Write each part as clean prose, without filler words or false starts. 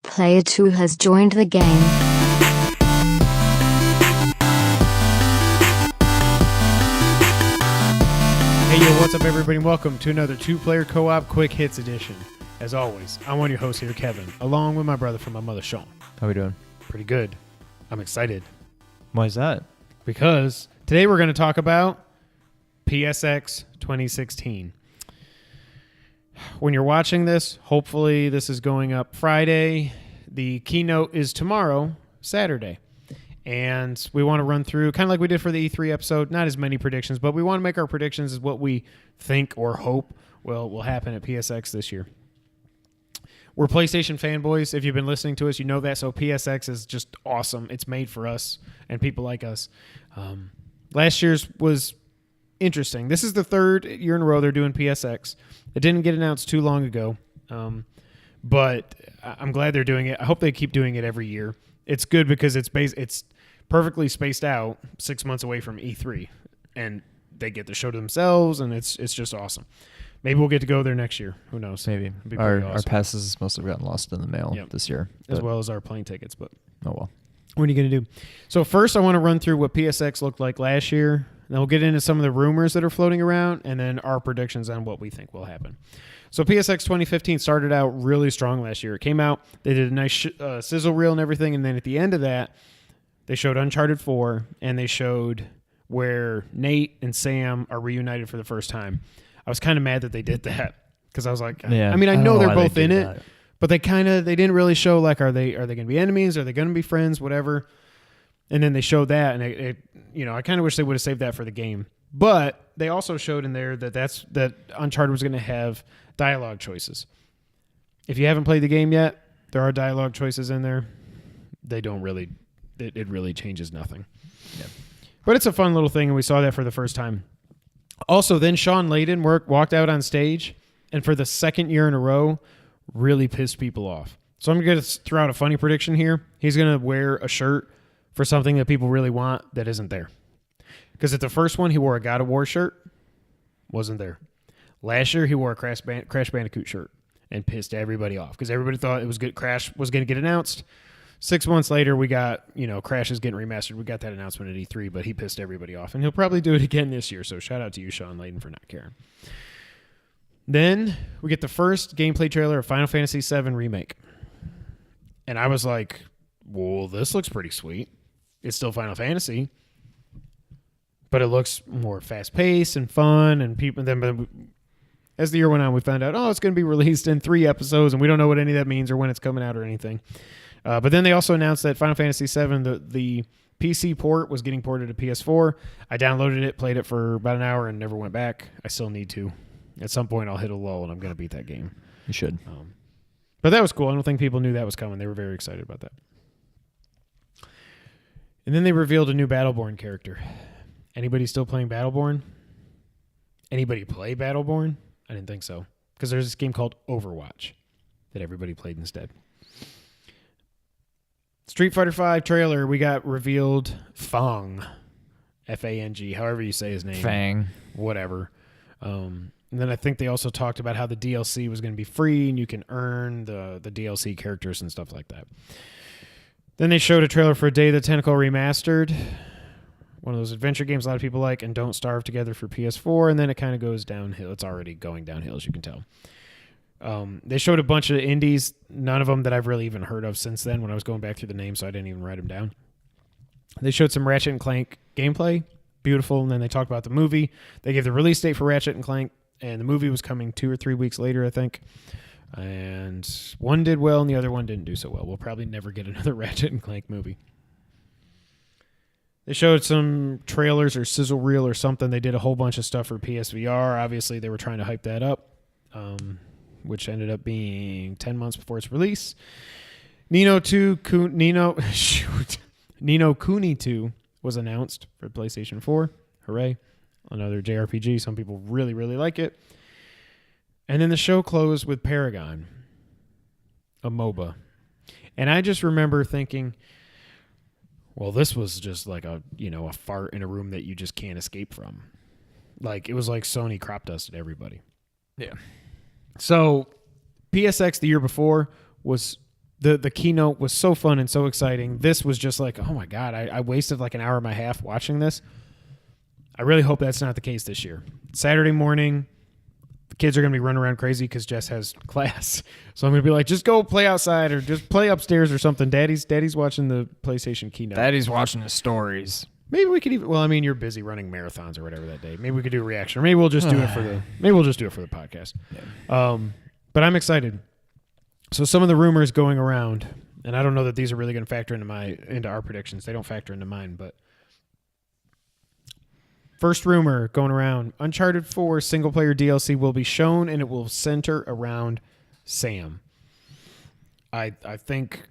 Player 2 has joined the game. Hey yo, what's up everybody and welcome to another two-player co-op quick hits edition. As always, I'm one of your hosts here, Kevin, along with my brother from my mother, Sean. How we doing? Pretty good. I'm excited Why is that? because today we're going to talk about PSX 2016. When you're watching this, hopefully this is going up Friday. The keynote is tomorrow, Saturday. And we want to run through, kind of like we did for the E3 episode, not as many predictions, but we want to make our predictions as what we think or hope will happen at PSX this year. We're PlayStation fanboys. If you've been listening to us, you know that. So PSX is just awesome. It's made for us and people like us. Last year's was interesting. This is the third year in a row they're doing PSX. It didn't get announced too long ago, but I'm glad they're doing it. I hope they keep doing it every year. It's good because it's perfectly spaced out 6 months away from E3, and they get the show to themselves, and it's just awesome. Maybe we'll get to go there next year. Who knows? Maybe. Our passes must have gotten lost in the mail this year. As well as our plane tickets. But oh well. What are you going to do? So first I want to run through what PSX looked like last year. Then we'll get into some of the rumors that are floating around, and then our predictions on what we think will happen. So PSX 2015 started out really strong last year. It came out, they did a nice sizzle reel and everything, and then at the end of that, they showed Uncharted 4, and they showed where Nate and Sam are reunited for the first time. I was kind of mad that they did that, because I was like, I mean, I know they're both in it, but they didn't really show, like, are they going to be enemies? Are they going to be friends? Whatever. And then they showed that, and it I kind of wish they would have saved that for the game. But they also showed in there that Uncharted was going to have dialogue choices. If you haven't played the game yet, there are dialogue choices in there. They don't really, it really changes nothing. Yeah. But it's a fun little thing, and we saw that for the first time. Also, then Sean Layden walked out on stage, and for the second year in a row, really pissed people off. So I'm going to throw out a funny prediction here. He's going to wear a shirt for something that people really want that isn't there. Because at the first one, he wore a God of War shirt. Wasn't there. Last year, he wore a Crash Bandicoot shirt and pissed everybody off because everybody thought it was good. Crash was going to get announced. 6 months later, we got, Crash is getting remastered. We got that announcement at E3, but he pissed everybody off. And he'll probably do it again this year. So shout out to you, Sean Layden, for not caring. Then we get the first gameplay trailer of Final Fantasy VII Remake. And I was like, well, this looks pretty sweet. It's still Final Fantasy, but it looks more fast-paced and fun. And people then, as the year went on, we found out, it's going to be released in 3 episodes, and we don't know what any of that means or when it's coming out or anything. But then they also announced that Final Fantasy VII, the PC port, was getting ported to PS4. I downloaded it, played it for about an hour, and never went back. I still need to. At some point, I'll hit a lull, and I'm going to beat that game. You should. But that was cool. I don't think people knew that was coming. They were very excited about that. And then they revealed a new Battleborn character. Anybody still playing Battleborn? Anybody play Battleborn? I didn't think so. Because there's this game called Overwatch that everybody played instead. Street Fighter V trailer, we got revealed Fang. F-A-N-G, however you say his name. Fang. Whatever. And then I think they also talked about how the DLC was going to be free and you can earn the DLC characters and stuff like that. Then they showed a trailer for Day of the Tentacle Remastered, one of those adventure games a lot of people like, and Don't Starve Together for PS4, and then it kind of goes downhill. It's already going downhill, as you can tell. They showed a bunch of indies, none of them that I've really even heard of since then when I was going back through the names, so I didn't even write them down. They showed some Ratchet & Clank gameplay, beautiful, and then they talked about the movie. They gave the release date for Ratchet & Clank, and the movie was coming 2 or 3 weeks later, I think. And one did well, and the other one didn't do so well. We'll probably never get another Ratchet & Clank movie. They showed some trailers or sizzle reel or something. They did a whole bunch of stuff for PSVR. Obviously, they were trying to hype that up, which ended up being 10 months before its release. Ni no Kuni 2 was announced for PlayStation 4. Hooray. Another JRPG. Some people really, really like it. And then the show closed with Paragon, a MOBA. And I just remember thinking, well, this was just like a fart in a room that you just can't escape from. Like, it was like Sony crop dusted everybody. Yeah. So PSX the year before was The keynote was so fun and so exciting. This was just like, oh my God, I wasted like an hour and a half watching this. I really hope that's not the case this year. Saturday morning, the kids are going to be running around crazy because Jess has class. So I'm going to be like, just go play outside or just play upstairs or something. Daddy's watching the PlayStation keynote. Daddy's watching the stories. Maybe we could even. Well, I mean, you're busy running marathons or whatever that day. Maybe we could do a reaction, or maybe we'll just do it for the. Maybe we'll just do it for the podcast. Yeah. But I'm excited. So some of the rumors going around, and I don't know that these are really going to factor into our predictions. They don't factor into mine, but first rumor going around: Uncharted 4 single player DLC will be shown, and it will center around Sam. I think.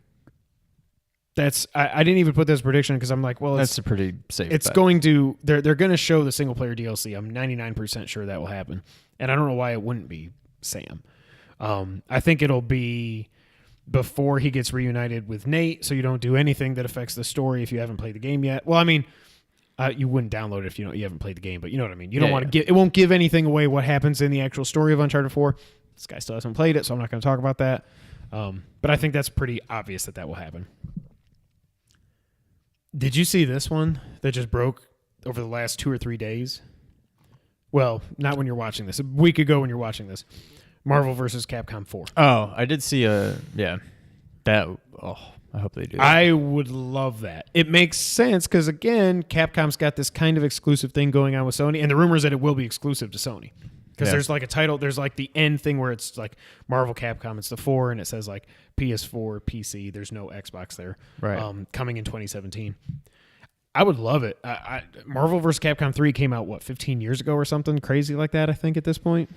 I didn't even put this prediction because I'm like, well, that's a pretty safe It's bet. going to, they're going to show the single player DLC. I'm 99% sure that will happen. And I don't know why it wouldn't be Sam. I think it'll be before he gets reunited with Nate, so you don't do anything that affects the story if you haven't played the game yet. Well, I mean, you wouldn't download it if you haven't played the game, but you know what I mean. You don't want to it won't give anything away what happens in the actual story of Uncharted 4. This guy still hasn't played it, so I'm not going to talk about that. But I think that's pretty obvious that will happen. Did you see this one that just broke over the last 2 or 3 days? Well, not when you're watching this. A week ago when you're watching this. Marvel vs. Capcom 4. Oh, I did see that. I hope they do that. I would love that. It makes sense because, again, Capcom's got this kind of exclusive thing going on with Sony, and the rumor is that it will be exclusive to Sony. Because there's like a title, there's like the end thing where it's like Marvel Capcom, it's the 4, and it says like PS4, PC, there's no Xbox there. Right. Coming in 2017. I would love it. Marvel vs. Capcom 3 came out, 15 years ago or something crazy like that, I think, at this point.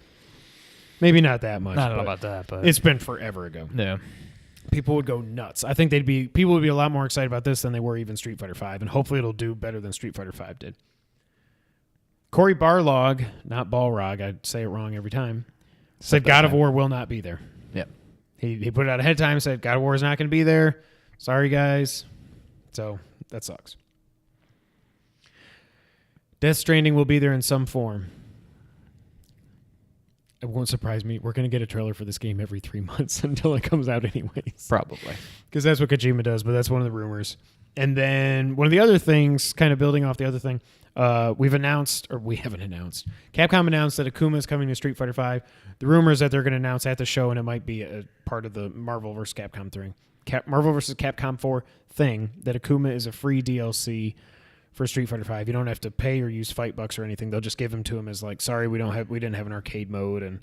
Maybe not that much. I don't know about that, but it's been forever ago. Yeah. People would go nuts. I think people would be a lot more excited about this than they were even Street Fighter 5, and hopefully it'll do better than Street Fighter 5 did. Corey Barlog, not Balrog, I say it wrong every time, said God of War will not be there. Yeah. He put it out ahead of time, said God of War is not going to be there. Sorry, guys. So that sucks. Death Stranding will be there in some form. It won't surprise me. We're going to get a trailer for this game every 3 months until it comes out anyways. Probably. Because that's what Kojima does, but that's one of the rumors. And then one of the other things, kind of building off the other thing, we haven't announced. Capcom announced that Akuma is coming to Street Fighter V. The rumor is that they're going to announce at the show, and it might be a part of the Marvel vs. Capcom thing. Marvel vs. Capcom 4 thing, that Akuma is a free DLC for Street Fighter V. You don't have to pay or use fight bucks or anything. They'll just give them to him as like, sorry, we didn't have an arcade mode and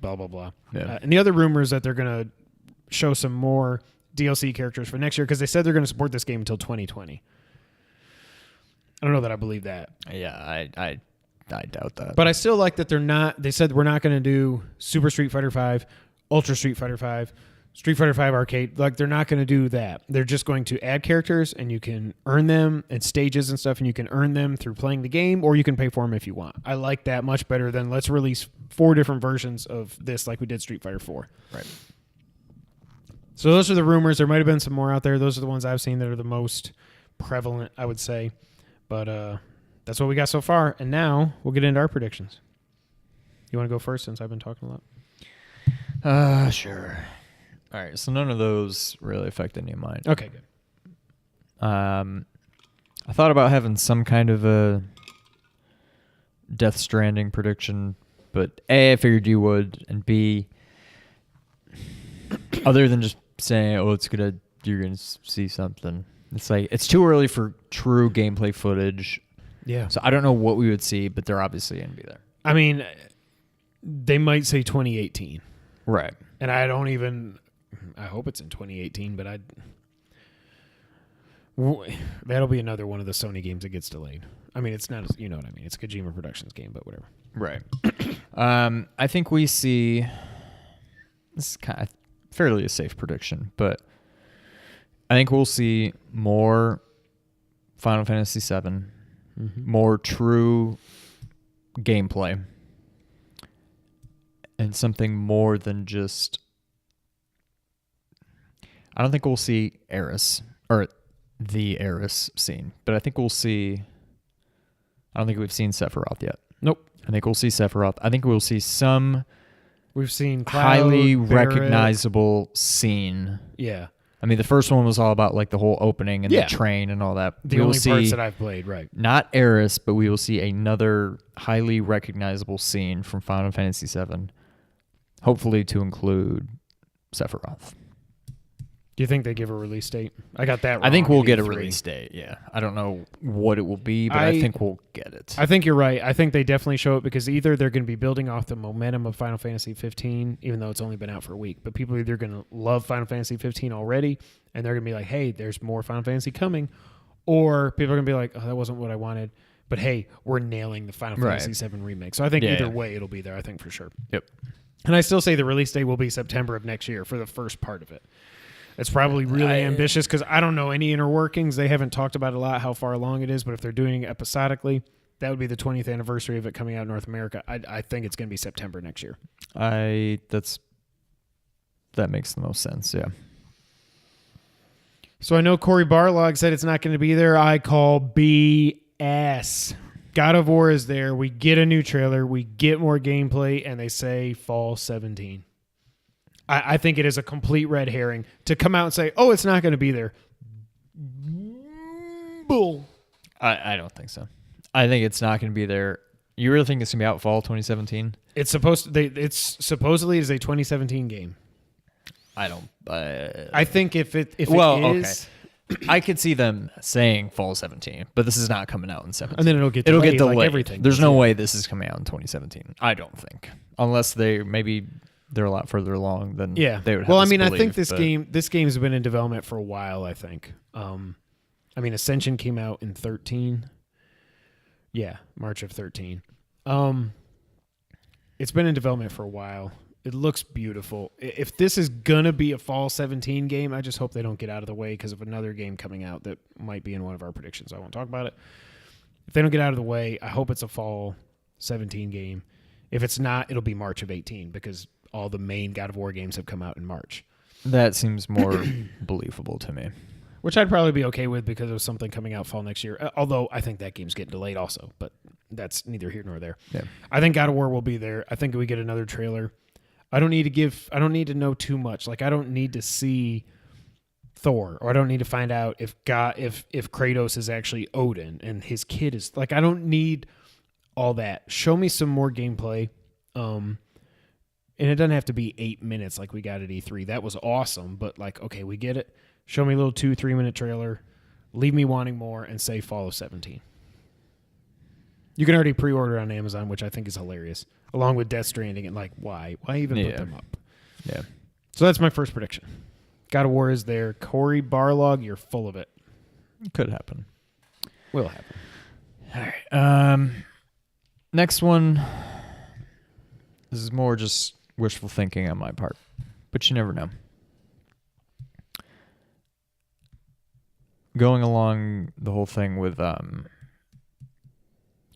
blah blah blah. Yeah. And the other rumor is that they're going to show some more DLC characters for next year because they said they're going to support this game until 2020. I don't know that I believe that. Yeah, I doubt that. But I still like that they're not. They said we're not going to do Super Street Fighter V, Ultra Street Fighter V, Street Fighter V Arcade. Like, they're not going to do that. They're just going to add characters, and you can earn them and stages and stuff, and you can earn them through playing the game, or you can pay for them if you want. I like that much better than let's release 4 different versions of this like we did Street Fighter 4. Right. So those are the rumors. There might have been some more out there. Those are the ones I've seen that are the most prevalent, I would say. But that's what we got so far. And now we'll get into our predictions. You want to go first since I've been talking a lot? Sure. All right, so none of those really affect any of mine. Okay, good. I thought about having some kind of a Death Stranding prediction, but A, I figured you would, and B, other than just saying, oh, you're gonna see something. It's like, it's too early for true gameplay footage. Yeah. So I don't know what we would see, but they're obviously going to be there. I mean, they might say 2018. Right. And I hope it's in 2018, but that'll be another one of the Sony games that gets delayed. I mean, it's not, you know what I mean. It's a Kojima Productions game, but whatever. Right. I think we see, this is kind of fairly a safe prediction, but I think we'll see more Final Fantasy VII, more true gameplay, and something more than just... I don't think we'll see Eris, or the Eris scene, but I think we'll see... I don't think we've seen Sephiroth yet. Nope. I think we'll see Sephiroth. I think we'll see some... We've seen Cloud, highly Barrett. recognizable scene. Yeah. I mean, the first one was all about like the whole opening and the train and all that. The only parts that I've played, right? Not Eris, but we will see another highly recognizable scene from Final Fantasy VII, hopefully to include Sephiroth. Do you think they give a release date? I got that wrong. I think we'll get a E3. release date, yeah. I don't know what it will be, but I think we'll get it. I think you're right. I think they definitely show it because either they're going to be building off the momentum of Final Fantasy 15, even though it's only been out for a week, but people are either going to love Final Fantasy 15 already, and they're going to be like, hey, there's more Final Fantasy coming, or people are going to be like, oh, that wasn't what I wanted, but hey, we're nailing the Final Fantasy 7 remake. So I think either way it'll be there, I think for sure. Yep. And I still say the release date will be September of next year for the first part of it. It's probably really ambitious because I don't know any inner workings. They haven't talked about a lot how far along it is, but if they're doing it episodically, that would be the 20th anniversary of it coming out in North America. I think it's going to be September next year. That makes the most sense, yeah. So I know Cory Barlog said it's not going to be there. I call BS. God of War is there. We get a new trailer. We get more gameplay, and they say fall 17. I think it is a complete red herring to come out and say, oh, it's not going to be there. Bull. I don't think so. I think it's not going to be there. You really think it's going to be out fall 2017? It's supposedly is a 2017 game. I don't. I think if it is, okay. I could see them saying fall 17, but this is not coming out in 17. And then it'll get delayed. Like everything. There's no way this is coming out in 2017. I don't think, unless they're a lot further along than they would have. Well, I mean, I think this game's been in development for a while. I think. I mean, Ascension came out in 13. Yeah, March of 13. It's been in development for a while. It looks beautiful. If this is gonna be a fall 17 game, I just hope they don't get out of the way because of another game coming out that might be in one of our predictions. I won't talk about it. If they don't get out of the way, I hope it's a fall 17 game. If it's not, it'll be March of 18 because all the main God of War games have come out in March. That seems more believable to me. Which I'd probably be okay with because of something coming out fall next year. Although I think that game's getting delayed also, but that's neither here nor there. Yeah. I think God of War will be there. I think we get another trailer. I don't need to know too much. Like I don't need to see Thor, or I don't need to find out if Kratos is actually Odin and his kid is like, I don't need all that. Show me some more gameplay. And it doesn't have to be 8 minutes like we got at E3. That was awesome, but like, okay, we get it. Show me a little 2-3 minute trailer. Leave me wanting more and say fall of 17. You can already pre-order on Amazon, which I think is hilarious, along with Death Stranding. And like, why even put them up? Yeah. So that's my first prediction. God of War is there. Cory Barlog, you're full of it. It could happen. Will happen. All right. Next one. This is more just wishful thinking on my part, but you never know. Going along the whole thing with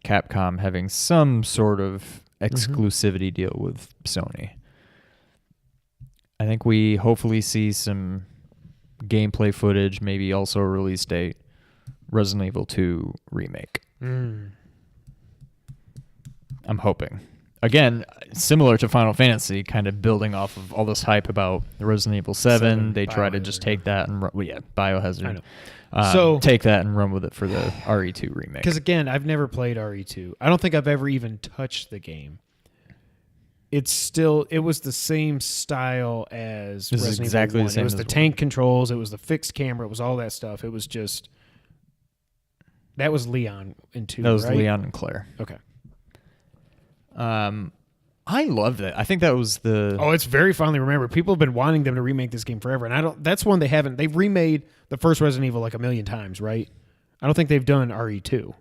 Capcom having some sort of exclusivity deal with Sony, I think we hopefully see some gameplay footage, maybe also a release date, Resident Evil 2 remake. I'm hoping. Again, similar to Final Fantasy, kind of building off of all this hype about Resident Evil 7. They try to just take that and Biohazard. So take that and run with it for the RE2 remake. Because again, I've never played RE2. I don't think I've ever even touched the game. It was the same style as Resident Evil 1. It was the tank controls. It was the fixed camera. It was all that stuff. It was just... That was Leon in 2, That was right? Leon and Claire. Okay. I loved it. I think that was the... Oh, it's very fondly remembered. People have been wanting them to remake this game forever, and that's one they haven't. They've remade the first Resident Evil like 1,000,000 times, right? I don't think they've done RE2.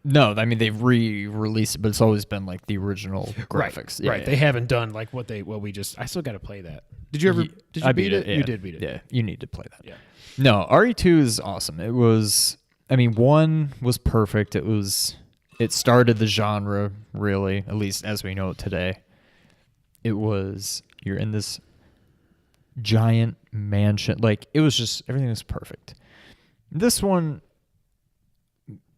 No, I mean they've re-released it, but it's always been like the original graphics. Right. They haven't done like I still got to play that. Did you ever? Did you beat it? Yeah. You did beat it. Yeah, you need to play that. Yeah. No, RE2 is awesome. It was. I mean, 1 was perfect. It started the genre, really, at least as we know it today. You're in this giant mansion. Like, it was just, everything was perfect. This one,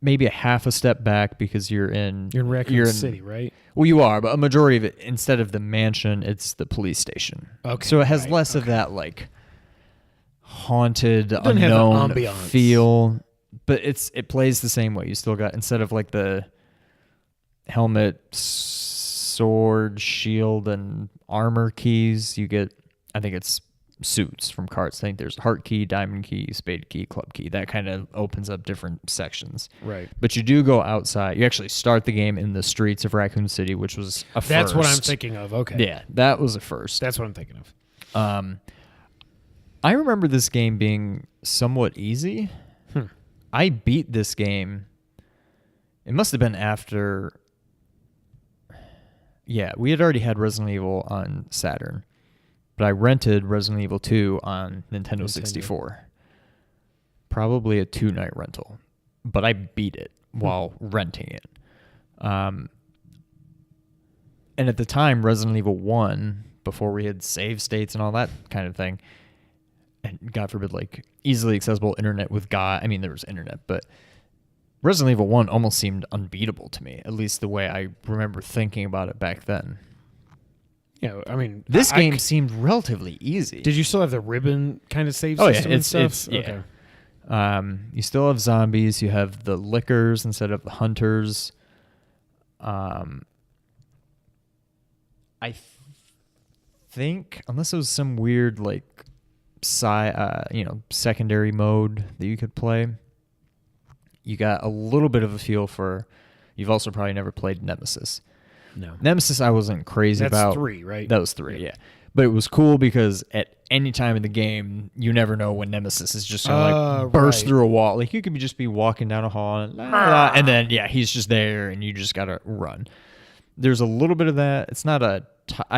maybe a half a step back because you're in Raccoon City, right? Well, you are, but a majority of it, instead of the mansion, it's the police station. Okay. So it has less of that, like, haunted, doesn't have the unknown ambiance. feel, but it plays the same way. You still got, instead of like the helmet, sword, shield, and armor keys, you get, I think it's suits from cards. I think there's heart key, diamond key, spade key, club key. That kind of opens up different sections. Right. But you do go outside. You actually start the game in the streets of Raccoon City, which was a first. That's what I'm thinking of. Okay. Yeah, that was a first. That's what I'm thinking of. I remember this game being somewhat easy. I beat this game. It must have been after. Yeah, we had already had Resident Evil on Saturn, but I rented Resident Evil 2 on Nintendo 64. Probably a 2-night rental, but I beat it while renting it. And at the time, Resident Evil 1, before we had save states and all that kind of thing, and God forbid, like easily accessible internet with God. I mean, there was internet, but Resident Evil 1 almost seemed unbeatable to me, at least the way I remember thinking about it back then. Yeah, I mean, This game seemed relatively easy. Did you still have the ribbon kind of save system and stuff? Yeah. You still have zombies. You have the lickers instead of the hunters. I think, unless it was some weird like secondary mode that you could play, you got a little bit of a feel for. You've also probably never played Nemesis. No. Nemesis I wasn't crazy about. That's 3, right? That was 3, yeah. But it was cool because at any time in the game, you never know when Nemesis is just going to like burst through a wall. Like you could just be walking down a hall and then, yeah, he's just there and you just got to run. There's a little bit of that. It's not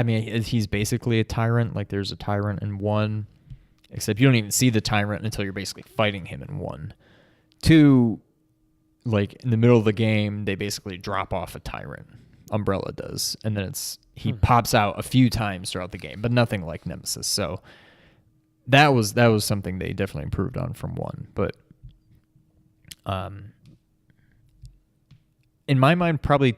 he's basically a tyrant. Like there's a tyrant in 1, except you don't even see the tyrant until you're basically fighting him in 1. 2, like in the middle of the game, they basically drop off a tyrant. Umbrella does, and then he pops out a few times throughout the game, but nothing like Nemesis. So that was something they definitely improved on from 1. But in my mind, probably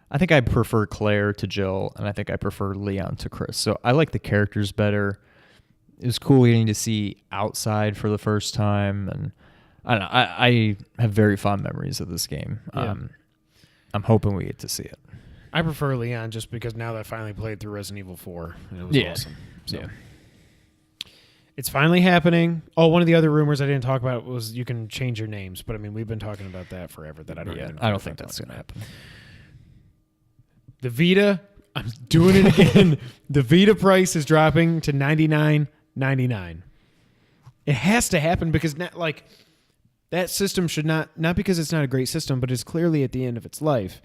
I think I prefer Claire to Jill, and I think I prefer Leon to Chris. So I like the characters better. It was cool getting to see outside for the first time, and I don't know. I have very fond memories of this game. Yeah. I'm hoping we get to see it. I prefer Leon just because now that I finally played through Resident Evil 4, and it was awesome. So. Yeah. It's finally happening. Oh, one of the other rumors I didn't talk about was you can change your names, but I mean we've been talking about that forever. That I don't think that's going to happen. The Vita, I'm doing it again. The Vita price is dropping to $99.99. It has to happen because that system should not because it's not a great system, but it's clearly at the end of its life.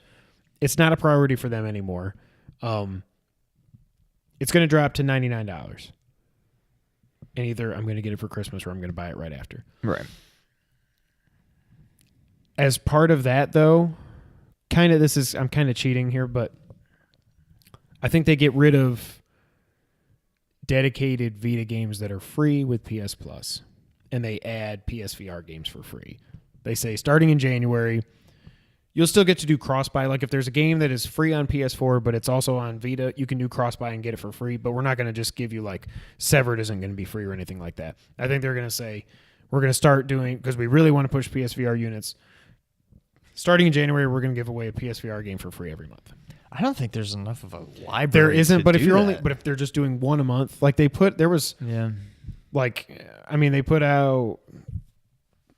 It's not a priority for them anymore. It's going to drop to $99. And either I'm going to get it for Christmas or I'm going to buy it right after. Right. As part of that, though, I'm kind of cheating here, but I think they get rid of dedicated Vita games that are free with PS Plus. And they add PSVR games for free. They say starting in January, you'll still get to do cross-buy. Like if there's a game that is free on PS4, but it's also on Vita, you can do cross-buy and get it for free. But we're not going to just give you like Severed isn't going to be free or anything like that. I think they're going to say we're going to start doing, because we really want to push PSVR units. Starting in January, we're going to give away a PSVR game for free every month. I don't think there's enough of a library. There isn't, but but if they're just doing one a month, like they put out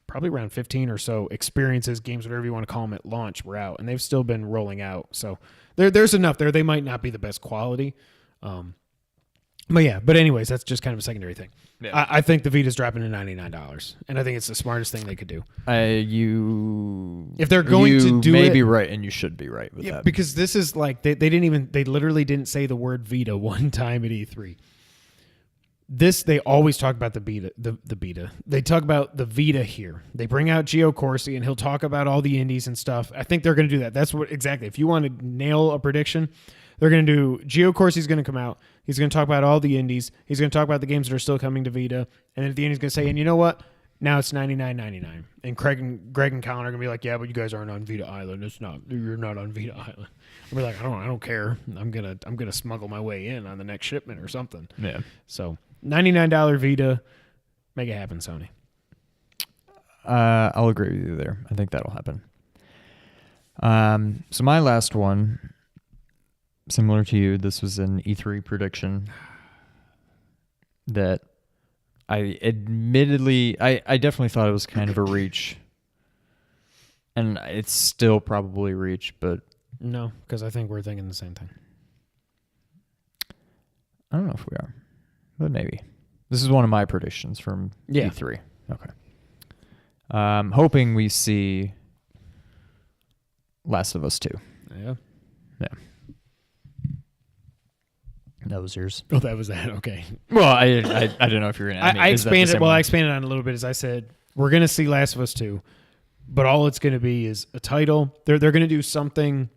probably around 15 or so experiences, games, whatever you want to call them at launch were out, and they've still been rolling out. So there's enough there. They might not be the best quality. But anyways, that's just kind of a secondary thing. Yeah. I think the Vita's dropping to $99, and I think it's the smartest thing they could do. If they're going to do it... You may be right, and you should be right with that. Because this is like, they literally didn't say the word Vita one time at E3. They always talk about the beta. They talk about the Vita here. They bring out Gio Corsi, and he'll talk about all the indies and stuff. I think they're going to do that. That's what exactly. If you want to nail a prediction, they're going to do. Gio Corsi's going to come out. He's going to talk about all the indies. He's going to talk about the games that are still coming to Vita, and then at the end he's going to say, "And you know what? Now it's $99.99." And Greg and Colin are going to be like, "Yeah, but you guys aren't on Vita Island. It's not. You're not on Vita Island." I'll be like, "I don't care. I'm gonna smuggle my way in on the next shipment or something." Yeah. So. $99 Vita, Make it happen, Sony. I'll agree with you there. I think that'll happen. So my last one, similar to you, this was an E3 prediction that I definitely thought it was kind of a reach. And it's still probably reach, but... No, because I think we're thinking the same thing. I don't know if we are, but maybe. This is one of my predictions from E3. Okay. Hoping we see Last of Us 2. Yeah. Yeah. That was yours. Oh, that was that. Okay. Well, I don't know if you're going to... I expanded. Well, I expanded on it a little bit. As I said, we're going to see Last of Us 2, but all it's going to be is a title. They're going to do something...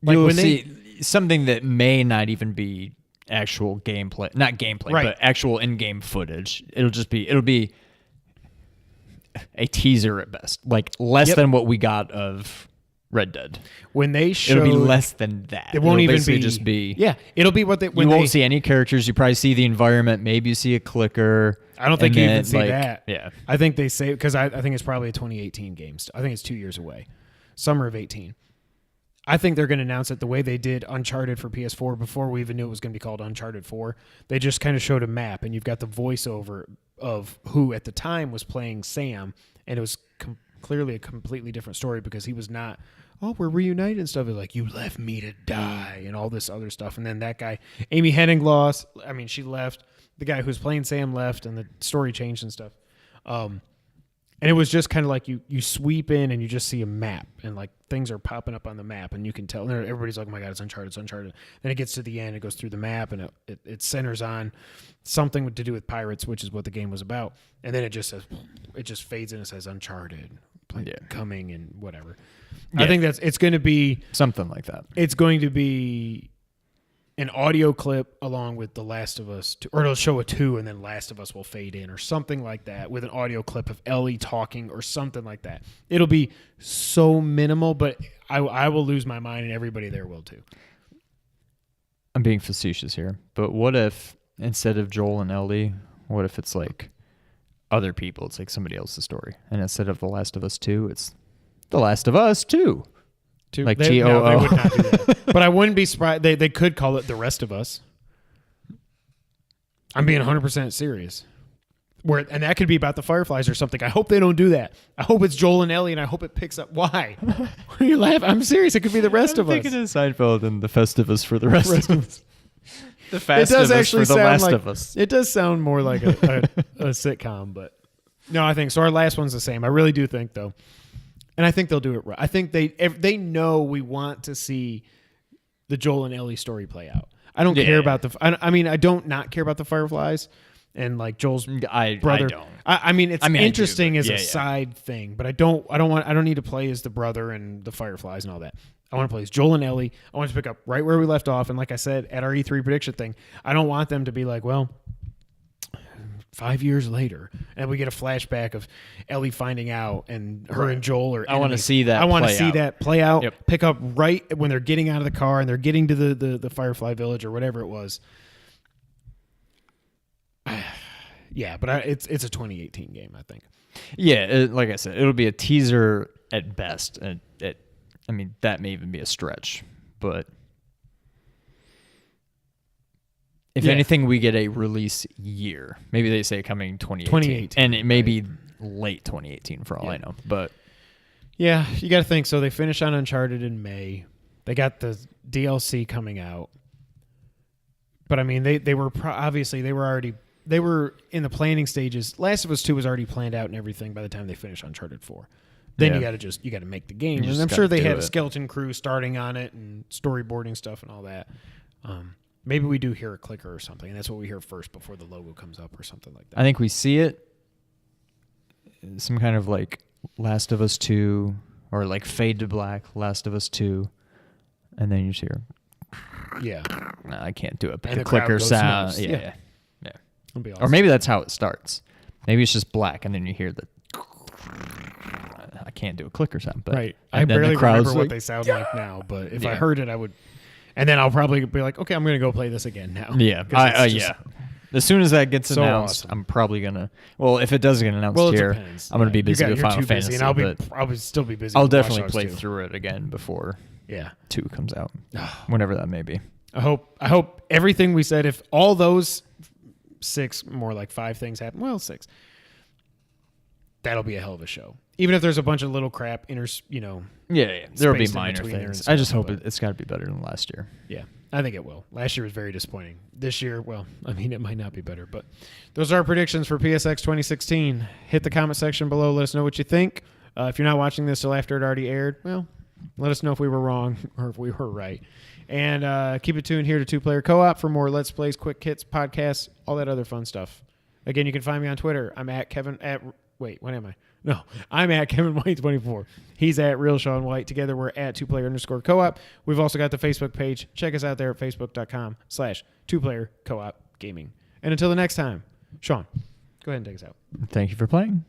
Like You'll when see something that may not even be actual gameplay, not gameplay, Right. but actual in-game footage. It'll be a teaser at best, like less than what we got of Red Dead. When they show, it'll be less than that. It won't It'll even be just be. Yeah, it'll be what they. When you won't see any characters. You probably see the environment. Maybe you see a clicker. I don't think you even see that. Yeah, I think they say because I think it's probably a 2018 game. I think it's 2 years away, summer of 18. I think they're going to announce it the way they did Uncharted for PS4 before we even knew it was going to be called Uncharted 4. They just kind of showed a map, and you've got the voiceover of who at the time was playing Sam, and it was clearly a completely different story because he was not, oh, we're reunited and stuff. It was like, you left me to die and all this other stuff. And then that guy, Amy Hennig lost. I mean, she left. The guy who's playing Sam left, and the story changed and stuff. And it was just kind of like you sweep in and you just see a map and like things are popping up on the map and you can tell. And everybody's like, oh my God, it's Uncharted, it's Uncharted. Then it gets to the end, it goes through the map and it centers on something to do with pirates, which is what the game was about. And then it just says, it just fades in and says Uncharted, coming and whatever. Yeah. I think it's going to be something like that. It's going to be an audio clip along with The Last of Us 2, or it'll show a 2 and then Last of Us will fade in or something like that with an audio clip of Ellie talking or something like that. It'll be so minimal, but I will lose my mind and everybody there will too. I'm being facetious here, but what if instead of Joel and Ellie, what if it's like other people? It's like somebody else's story. And instead of The Last of Us 2, it's The Last of Us 2. Like G-O-O. No, they would not do that. But I wouldn't be surprised. They could call it The Rest of Us. I'm being 100% serious. And that could be about the Fireflies or something. I hope they don't do that. I hope it's Joel and Ellie, and I hope it picks up. Why? Why are you laughing? I'm serious. It could be The Rest of Us. I'm thinking of Seinfeld and The Festivus for The Rest of Us. The Festivus it does actually for The Last like, of Us. It does sound more like a sitcom, but no, I think so. Our last one's the same. I really do think, though. And I think they'll do it right. I think they know we want to see the Joel and Ellie story play out. I don't care about I don't not care about the Fireflies and like Joel's brother. I don't. I mean, it's interesting as a side thing, but I don't need to play as the brother and the Fireflies and all that. I want to play as Joel and Ellie. I want to pick up right where we left off. And like I said, at our E3 prediction thing, I don't want them to be like, well, 5 years later, and we get a flashback of Ellie finding out and her and Joel are. I want to see that. I want to see that play out. Yep. Pick up right when they're getting out of the car and they're getting to the Firefly Village or whatever it was. Yeah, but it's a 2018 game, I think. Yeah, like I said, it'll be a teaser at best. I mean, that may even be a stretch, but. If anything, we get a release year. Maybe they say coming 2018. And it may be late 2018 for all I know. But yeah, you got to think. So they finish on Uncharted in May. They got the DLC coming out. But I mean, they were obviously they were in the planning stages. Last of Us 2 was already planned out and everything by the time they finished Uncharted 4. Then you got to make the game. And I'm sure they had a skeleton crew starting on it and storyboarding stuff and all that. Maybe we do hear a clicker or something, and that's what we hear first before the logo comes up or something like that. I think we see it, some kind of like Last of Us 2 or like fade to black, Last of Us 2, and then you just hear, no, I can't do it, but the clicker sound. Yeah. Be awesome. Or maybe that's how it starts. Maybe it's just black, and then you hear the, I can't do a clicker sound. But right. I barely remember what they sound like now, but if I heard it, I would. And then I'll probably be like, okay, I'm going to go play this again now. Yeah. As soon as that gets So announced, awesome. I'm probably gonna. Well, if it does get announced Well, it here, depends. I'm gonna be You busy with you're Final too busy, Fantasy. and I'll but still be busy. I'll with Watch definitely Dogs play 2. through it again before Yeah. 2 comes out, whenever that may be. I hope everything we said, if all those 6, more like 5 things happen, well, 6, that'll be a hell of a show. Even if there's a bunch of little crap, Yeah, there'll be spaced in minor between there things. and I just stuff, hope but- it's got to be better than last year. Yeah, I think it will. Last year was very disappointing. This year, well, I mean, it might not be better, but those are our predictions for PSX 2016. Hit the comment section below. Let us know what you think. If you're not watching this till after it already aired, well, let us know if we were wrong or if we were right. And keep it tuned here to Two Player Co-op for more Let's Plays, Quick Hits, podcasts, all that other fun stuff. Again, you can find me on Twitter. I'm at Kevin at wait, what am I? No, I'm at Kevin White 24. He's at Real Sean White. Together we're at 2player_co-op. We've also got the Facebook page. Check us out there at facebook.com/2player co-op gaming. And until the next time, Sean, go ahead and take us out. Thank you for playing.